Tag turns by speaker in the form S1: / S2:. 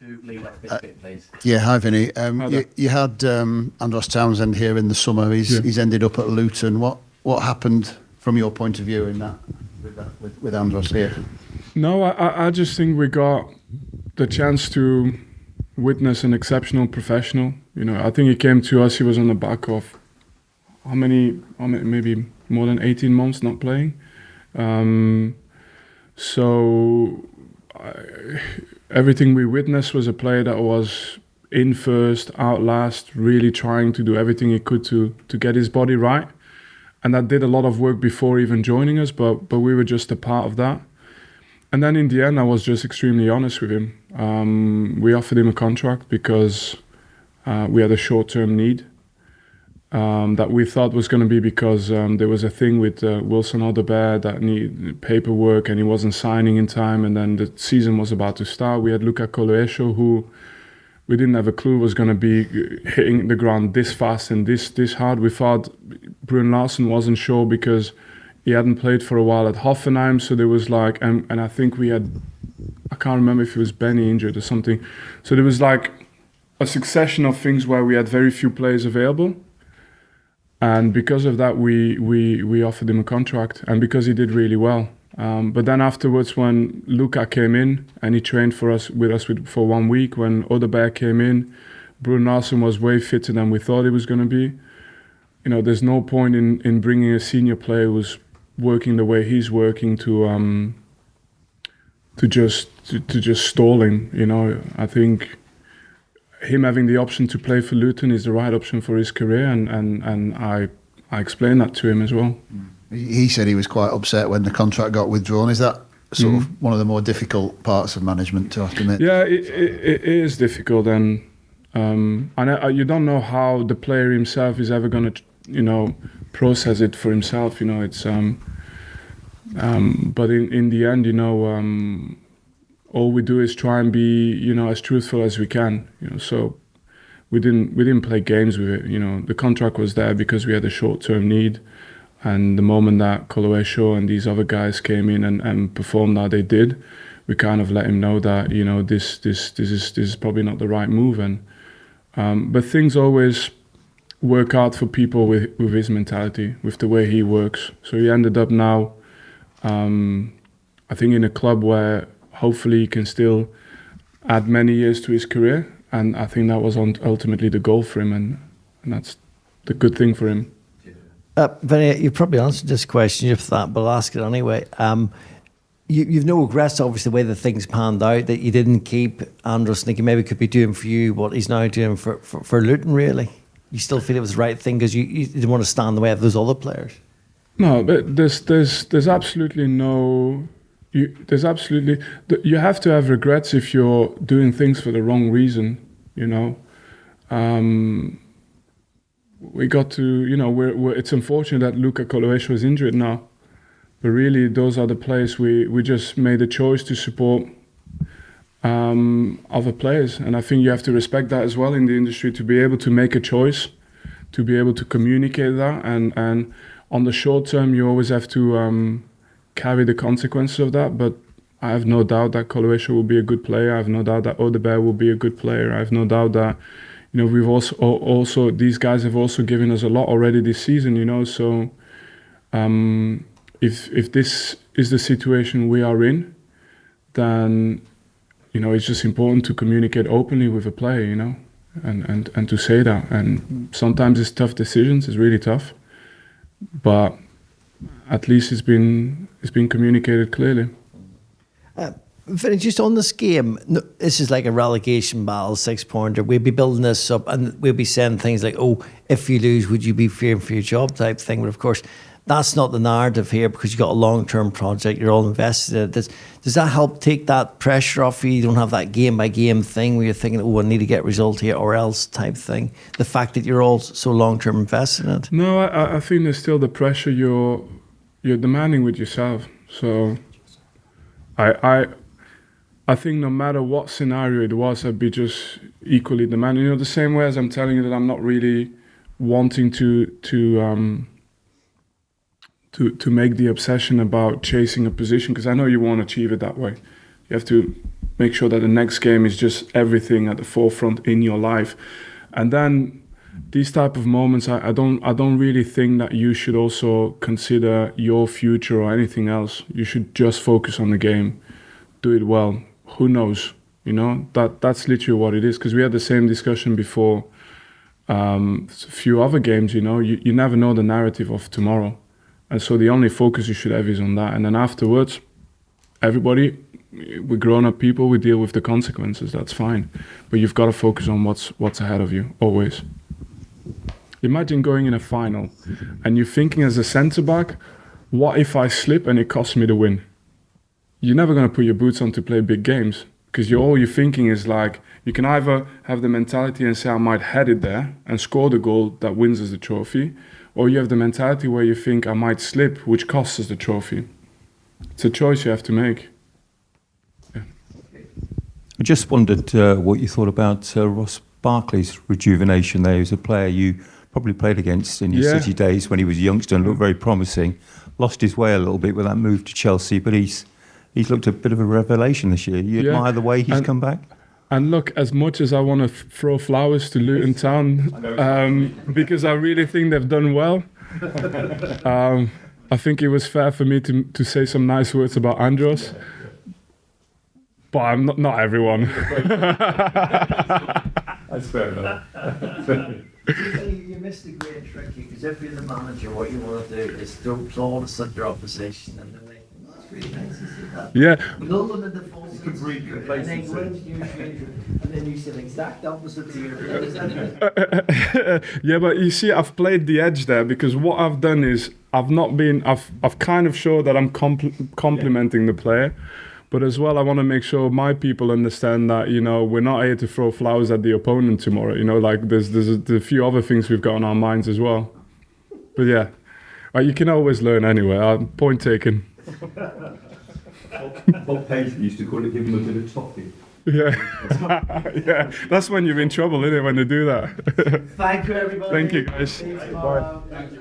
S1: to lead off this bit, please.
S2: Yeah, hi Vinny. You had Andros Townsend here in the summer. He's ended up at Luton. What happened from your point of view in that with Andros here?
S3: No, I just think we got the chance to witness an exceptional professional. I think he came to us. He was on the back of maybe more than 18 months not playing. Everything we witnessed was a player that was in first, out last, really trying to do everything he could to get his body right. And that did a lot of work before even joining us, but we were just a part of that. And then in the end, I was just extremely honest with him. We offered him a contract because we had a short-term need that we thought was going to be because there was a thing with Wilson Odobert that needed paperwork and he wasn't signing in time, and then the season was about to start. We had Luka Koloesho, who we didn't have a clue was going to be hitting the ground this fast and this hard. We thought Brun Larsen wasn't sure because he hadn't played for a while at Hoffenheim, so there was like, and I think we had, I can't remember if it was Benny injured or something. So there was like a succession of things where we had very few players available. And because of that, we offered him a contract, and because he did really well. But then afterwards, when Luka came in and he trained for for 1 week, when Odobert came in, Brun Larsen was way fitter than we thought he was going to be. There's no point in bringing a senior player who's working the way he's working to just stall him. I think him having the option to play for Luton is the right option for his career, and I explained that to him as well.
S2: He said he was quite upset when the contract got withdrawn. Is that sort of one of the more difficult parts of management to have to admit?
S3: Yeah, it is difficult, and you don't know how the player himself is ever going to, process it for himself. It's but in the end, all we do is try and be, as truthful as we can. So we didn't play games with it. The contract was there because we had a short-term need, and the moment that Koloesho and these other guys came in and performed how they did, we kind of let him know that this is probably not the right move. And but things always work out for people with his mentality, with the way he works. So he ended up now, I think, in a club where hopefully he can still add many years to his career, and I think that was ultimately the goal for him, and that's the good thing for him.
S4: Vinny, you probably answered this question if that, but I'll ask it anyway. You've no regrets, obviously, the way the things panned out, that you didn't keep Andros, thinking maybe could be doing for you what he's now doing for Luton, really? You still feel it was the right thing because you didn't want to stand in the way of those other players? No,
S3: but there's absolutely no... You have to have regrets if you're doing things for the wrong reason, We got to, it's unfortunate that Luka Koloesho is injured now, but really those are the players we just made a choice to support other players, and I think you have to respect that as well in the industry, to be able to make a choice, to be able to communicate that, and on the short term you always have to carry the consequences of that. But I have no doubt that Koloesho will be a good player. I have no doubt that Odobert will be a good player. I have no doubt that we've also these guys have also given us a lot already this season. So if this is the situation we are in, then it's just important to communicate openly with a player, and to say that. And sometimes it's tough decisions. It's really tough, but at least it's been communicated clearly.
S4: Vinny, just on this game, this is like a relegation battle, 6-pointer. We'll be building this up and we'll be saying things like, oh, if you lose, would you be fearing for your job type thing? But of course, that's not the narrative here, because you've got a long-term project, you're all invested in it. Does that help take that pressure off you? You don't have that game-by-game thing where you're thinking, oh, I need to get a result here or else type thing. The fact that you're all so long-term invested in it.
S3: No, I think there's still the pressure you're demanding with yourself. So I think no matter what scenario it was, I'd be just equally demanding. The same way as I'm telling you that I'm not really wanting to make the obsession about chasing a position, because I know you won't achieve it that way. You have to make sure that the next game is just everything at the forefront in your life. And then these type of moments, I don't really think that you should also consider your future or anything else. You should just focus on the game, do it well. Who knows? You know, that's literally what it is. Because we had the same discussion before a few other games. You know, you never know the narrative of tomorrow, and so the only focus you should have is on that. And then afterwards, everybody, we're grown-up people. We deal with the consequences. That's fine, but you've got to focus on what's ahead of you always. Imagine going in a final, and you're thinking as a centre back, what if I slip and it costs me the win? You're never going to put your boots on to play big games. Because all you're thinking is like, you can either have the mentality and say, I might head it there and score the goal that wins us the trophy, or you have the mentality where you think, I might slip, which costs us the trophy. It's a choice you have to make. Yeah.
S1: I just wondered what you thought about Ross Barkley's rejuvenation there. He was a player you probably played against in your City days when he was a youngster and looked very promising. Lost his way a little bit with that move to Chelsea, but he's looked a bit of a revelation this year. You admire the way he's come back?
S3: And look, as much as I want to throw flowers to Luton Town, because I really think they've done well, I think it was fair for me to say some nice words about Andros. But I'm not everyone.
S1: That's fair enough.
S4: You missed a great trick because if you're the manager, what you want to do is throw applaud at your opposition and then really nice to see that.
S3: Yeah.
S4: No one in the phone and then go into your and then you say the exact opposite to your
S3: Yeah, but you see, I've played the edge there because what I've done is I've kind of showed that I'm complimenting the player, but as well I want to make sure my people understand that, you know, we're not here to throw flowers at the opponent tomorrow. You know, like there's a few other things we've got on our minds as well. But yeah, you can always learn anyway. Point taken.
S1: Bob Paisley used to call it giving him a bit of toffee.
S3: Yeah, yeah. That's when you're in trouble, isn't it? When they do that.
S4: Thank you, everybody.
S3: Thank you, guys.
S4: Thank you.